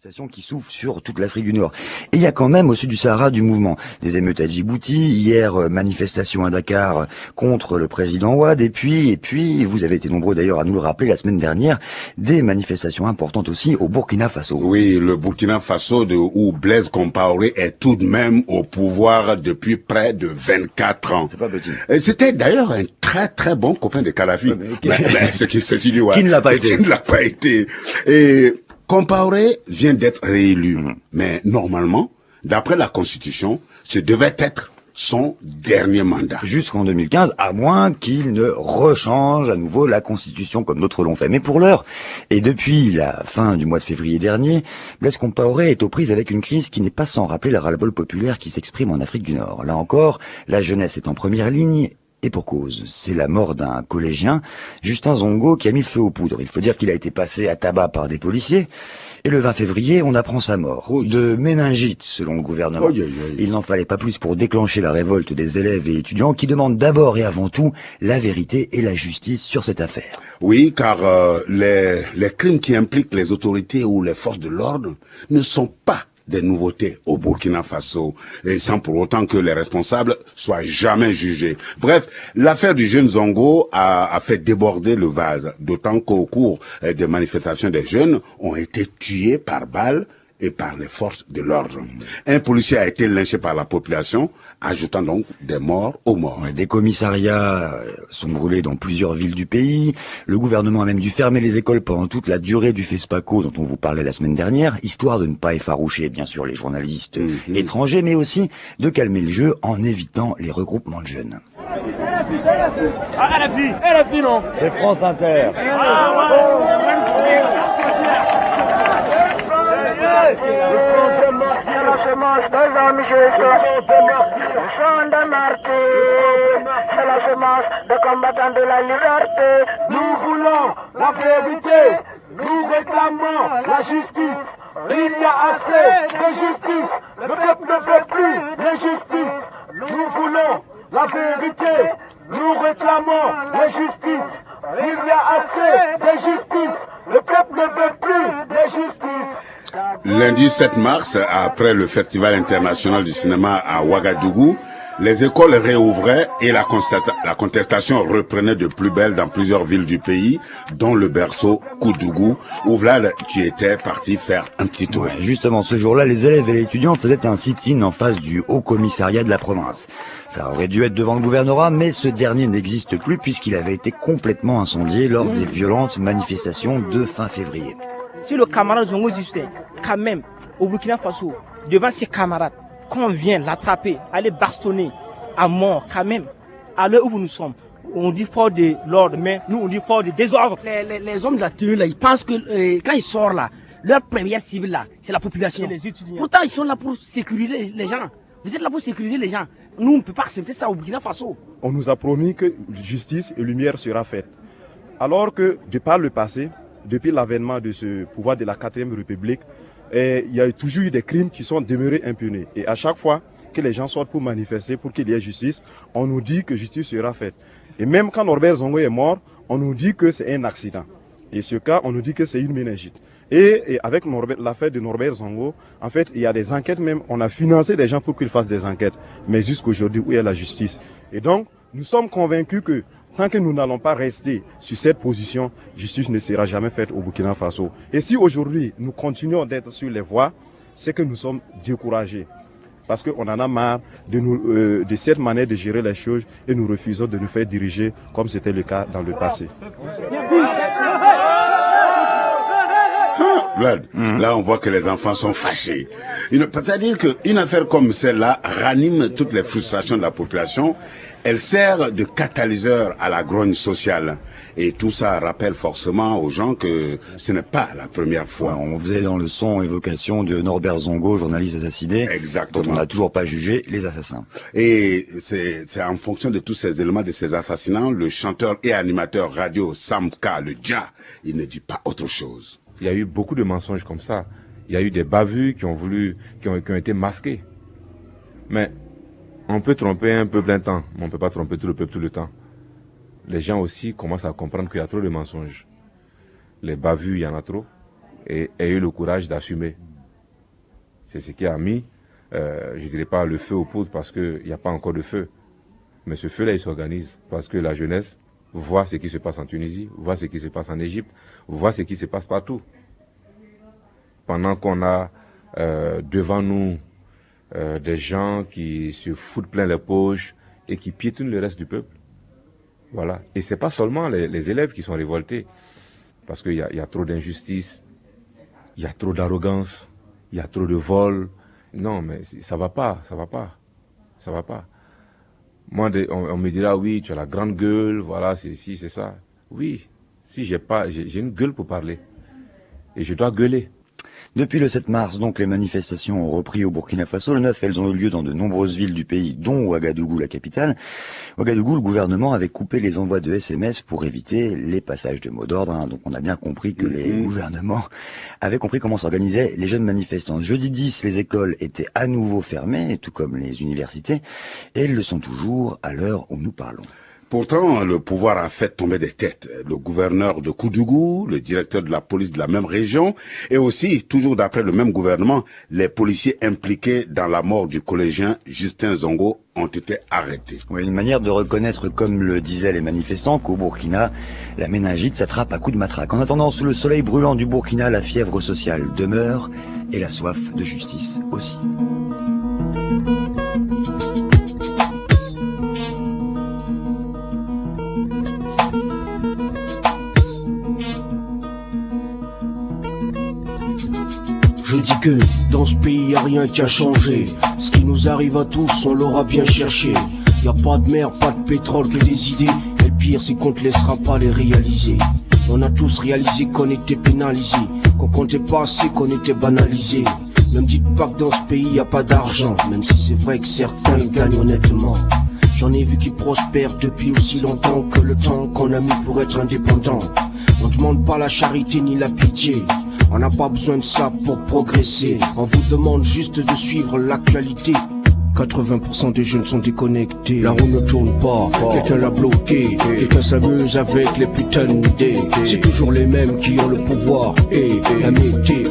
manifestations qui soufflent sur toute l'Afrique du Nord. Et il y a quand même au sud du Sahara du mouvement. Des émeutes à Djibouti, hier manifestation à Dakar contre le président Ouad, et puis vous avez été nombreux d'ailleurs à nous le rappeler la semaine dernière, des manifestations importantes aussi au Burkina Faso. Oui, le Burkina Faso où Blaise Compaoré est tout de même au pouvoir depuis près de 24 ans. C'est pas petit. C'était d'ailleurs un très très bon copain de Kadhafi. Qui ne l'a pas été. Qui ne l'a pas été. Et Compaoré vient d'être réélu. Mais normalement, d'après la Constitution, ce devait être son dernier mandat. Jusqu'en 2015, à moins qu'il ne rechange à nouveau la Constitution comme d'autres l'ont fait. Mais pour l'heure, et depuis la fin du mois de février dernier, Blaise Compaoré est aux prises avec une crise qui n'est pas sans rappeler le ras-le-bol populaire qui s'exprime en Afrique du Nord. Là encore, la jeunesse est en première ligne. Et pour cause, c'est la mort d'un collégien, Justin Zongo, qui a mis le feu aux poudres. Il faut dire qu'il a été passé à tabac par des policiers. Et le 20 février, on apprend sa mort, de méningite, selon le gouvernement. Il n'en fallait pas plus pour déclencher la révolte des élèves et étudiants qui demandent d'abord et avant tout la vérité et la justice sur cette affaire. Oui, car les crimes qui impliquent les autorités ou les forces de l'ordre ne sont pas des nouveautés au Burkina Faso, et sans pour autant que les responsables soient jamais jugés. Bref, l'affaire du jeune Zongo a fait déborder le vase, d'autant qu'au cours des manifestations des jeunes ont été tués par balles et par les forces de l'ordre. Un policier a été lynché par la population, ajoutant donc des morts aux morts. Des commissariats sont brûlés dans plusieurs villes du pays. Le gouvernement a même dû fermer les écoles pendant toute la durée du FESPACO dont on vous parlait la semaine dernière, histoire de ne pas effaroucher bien sûr les journalistes étrangers, mais aussi de calmer le jeu en évitant les regroupements de jeunes. Non. C'est France Inter. Le semence des hommes justes, le sang des martyrs, c'est la semence des combattants de la liberté. Nous voulons la vérité, nous réclamons la justice. Il y a assez de justice, le peuple ne veut plus d'injustice. Nous voulons la vérité, nous réclamons la justice. Il y a assez de justice, le peuple ne veut plus d'injustice. Lundi 7 mars, après le Festival international du cinéma à Ouagadougou, les écoles réouvraient et la contestation reprenait de plus belle dans plusieurs villes du pays, dont le berceau Koudougou, où Vlad, tu étais parti faire un petit tour. Ouais, justement, ce jour-là, les élèves et les étudiants faisaient un sit-in en face du Haut Commissariat de la province. Ça aurait dû être devant le gouvernorat, mais ce dernier n'existe plus puisqu'il avait été complètement incendié lors des violentes manifestations de fin février. Si le camarade Zongo existait, quand même, au Burkina Faso, devant ses camarades, quand on vient l'attraper, aller bastonner à mort, quand même, à l'heure où nous sommes, on dit fort de l'ordre, mais nous on dit fort de désordre. Les hommes de la tenue là, ils pensent que quand ils sortent là, leur première cible là, c'est la population. Pourtant ils sont là pour sécuriser les gens. Vous êtes là pour sécuriser les gens. Nous on ne peut pas accepter ça au Burkina Faso. On nous a promis que justice et lumière sera faite. Alors que de par le passé, depuis l'avènement de ce pouvoir de la 4e République, il y a toujours eu des crimes qui sont demeurés impunis. Et à chaque fois que les gens sortent pour manifester, pour qu'il y ait justice, on nous dit que justice sera faite. Et même quand Norbert Zongo est mort, on nous dit que c'est un accident. Et ce cas, on nous dit que c'est une méningite. Et avec l'affaire de Norbert Zongo, en fait, il y a des enquêtes même. On a financé des gens pour qu'ils fassent des enquêtes. Mais jusqu'aujourd'hui, où est la justice? Et donc, nous sommes convaincus que tant que nous n'allons pas rester sur cette position, justice ne sera jamais faite au Burkina Faso. Et si aujourd'hui nous continuons d'être sur les voies, c'est que nous sommes découragés. Parce qu'on en a marre de cette manière de gérer les choses et nous refusons de nous faire diriger comme c'était le cas dans le passé. Vlad, là on voit que les enfants sont fâchés. C'est-à-dire qu'une affaire comme celle-là ranime toutes les frustrations de la population. Elle sert de catalyseur à la grogne sociale. Et tout ça rappelle forcément aux gens que ce n'est pas la première fois. Ouais, on faisait dans le son évocation de Norbert Zongo, journaliste assassiné. Exactement. Dont on n'a toujours pas jugé les assassins. Et c'est en fonction de tous ces éléments, de ces assassinats, le chanteur et animateur radio Samka, le Dja, il ne dit pas autre chose. Il y a eu beaucoup de mensonges comme ça. Il y a eu des bavures qui ont été masquées. Mais on peut tromper un peuple un temps, mais on ne peut pas tromper tout le peuple tout le temps. Les gens aussi commencent à comprendre qu'il y a trop de mensonges. Les bavures, il y en a trop. Et ayez le courage d'assumer. C'est ce qui a mis, je dirais pas le feu aux poudres parce qu'il n'y a pas encore de feu. Mais ce feu-là, il s'organise parce que la jeunesse voit ce qui se passe en Tunisie, voit ce qui se passe en Égypte, voit ce qui se passe partout. Pendant qu'on a devant nous des gens qui se foutent plein les poches et qui piétinent le reste du peuple. Voilà. Et c'est pas seulement les élèves qui sont révoltés, parce qu'il y a trop d'injustice, il y a trop d'arrogance, il y a trop de vols. Non, mais ça va pas, ça va pas, ça va pas. Moi, on me dira, oui, tu as la grande gueule, voilà, c'est ci, c'est ça. Oui, si j'ai une gueule pour parler. Et je dois gueuler. Depuis le 7 mars, donc, les manifestations ont repris au Burkina Faso. Le 9, elles ont eu lieu dans de nombreuses villes du pays, dont Ouagadougou, la capitale. Ouagadougou, le gouvernement avait coupé les envois de SMS pour éviter les passages de mots d'ordre. Hein. Donc on a bien compris que les gouvernements avaient compris comment s'organisaient les jeunes manifestants. Jeudi 10, les écoles étaient à nouveau fermées, tout comme les universités, et elles le sont toujours à l'heure où nous parlons. Pourtant, le pouvoir a fait tomber des têtes. Le gouverneur de Koudougou, le directeur de la police de la même région, et aussi, toujours d'après le même gouvernement, les policiers impliqués dans la mort du collégien Justin Zongo ont été arrêtés. Oui, une manière de reconnaître, comme le disaient les manifestants, qu'au Burkina, la méningite s'attrape à coups de matraque. En attendant, sous le soleil brûlant du Burkina, la fièvre sociale demeure, et la soif de justice aussi. Je dis que dans ce pays y a rien qui a changé. Ce qui nous arrive à tous, on l'aura bien cherché. Y a pas de mer, pas de pétrole, que des idées. Et le pire c'est qu'on te laissera pas les réaliser. On a tous réalisé qu'on était pénalisés, qu'on comptait pas assez, qu'on était banalisés. Ne me dites pas que dans ce pays y a pas d'argent, même si c'est vrai que certains y gagnent honnêtement. J'en ai vu qui prospèrent depuis aussi longtemps que le temps qu'on a mis pour être indépendant. On demande pas la charité ni la pitié. On n'a pas besoin de ça pour progresser. On vous demande juste de suivre l'actualité. 80% des jeunes sont déconnectés. La roue ne tourne pas, quelqu'un l'a bloqué. Quelqu'un s'amuse avec les putains d'idées. C'est toujours les mêmes qui ont le pouvoir. Et la météo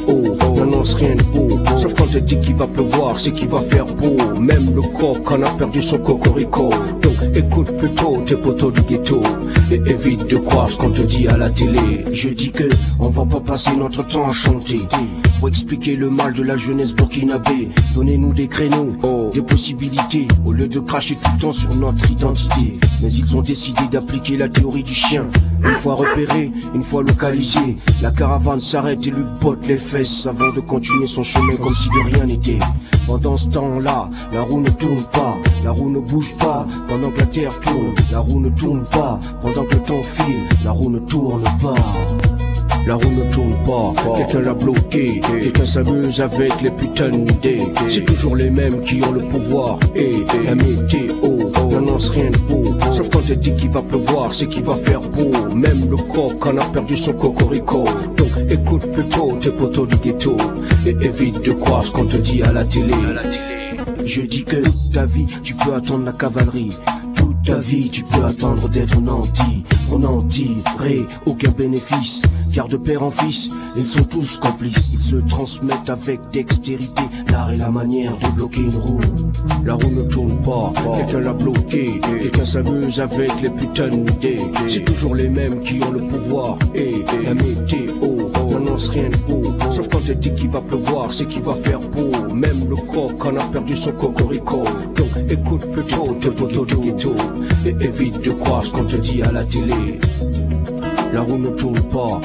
n'annonce rien de beau. Sauf quand elle dit qu'il va pleuvoir, c'est qu'il va faire beau. Même le coq en a perdu son cocorico. Donc écoute plutôt tes potos du ghetto et évite de croire ce qu'on te dit à la télé. Je dis que on va pas passer notre temps à chanter pour expliquer le mal de la jeunesse burkinabé. Donnez-nous des créneaux, des possibilités, au lieu de cracher tout le temps sur notre identité. Mais ils ont décidé d'appliquer la théorie du chien. Une fois repéré, une fois localisé, la caravane s'arrête et lui botte les fesses avant de continuer son chemin comme si de rien n'était. Pendant ce temps-là, la roue ne tourne pas, la roue ne bouge pas, pendant que la terre tourne, la roue ne tourne pas, pendant que le temps file, la roue ne tourne pas. La roue ne tourne pas, quelqu'un l'a bloqué, quelqu'un s'amuse avec les putains d'idées. C'est toujours les mêmes qui ont le pouvoir, et la météo n'annonce rien de beau. Sauf quand elle dit qu'il va pleuvoir, c'est qu'il va faire beau. Même le coq en a perdu son cocorico. Donc écoute plutôt tes potos du ghetto et évite de croire ce qu'on te dit à la télé. Je dis que ta vie, tu peux attendre la cavalerie. Toute ta vie, tu peux attendre d'être nanti. On n'en tirerait aucun bénéfice, car de père en fils, ils sont tous complices. Ils se transmettent avec dextérité l'art et la manière de bloquer une roue. La roue ne tourne pas, quelqu'un l'a bloqué. Quelqu'un s'amuse avec les putains d'idées. C'est toujours les mêmes qui ont le pouvoir, et la météo n'annonce rien de beau. Sauf quand elle dit qu'il va pleuvoir, c'est qu'il va faire beau. Même le coq en a perdu son cocorico. Donc écoute plutôt tes potos du ghetto et évite de croire ce qu'on te dit à la télé. La roue ne tourne pas.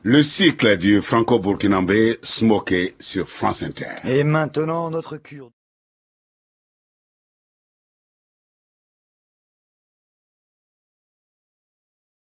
Le cycle du franco-burkinabé Smoké sur France Inter. Et maintenant, notre cure.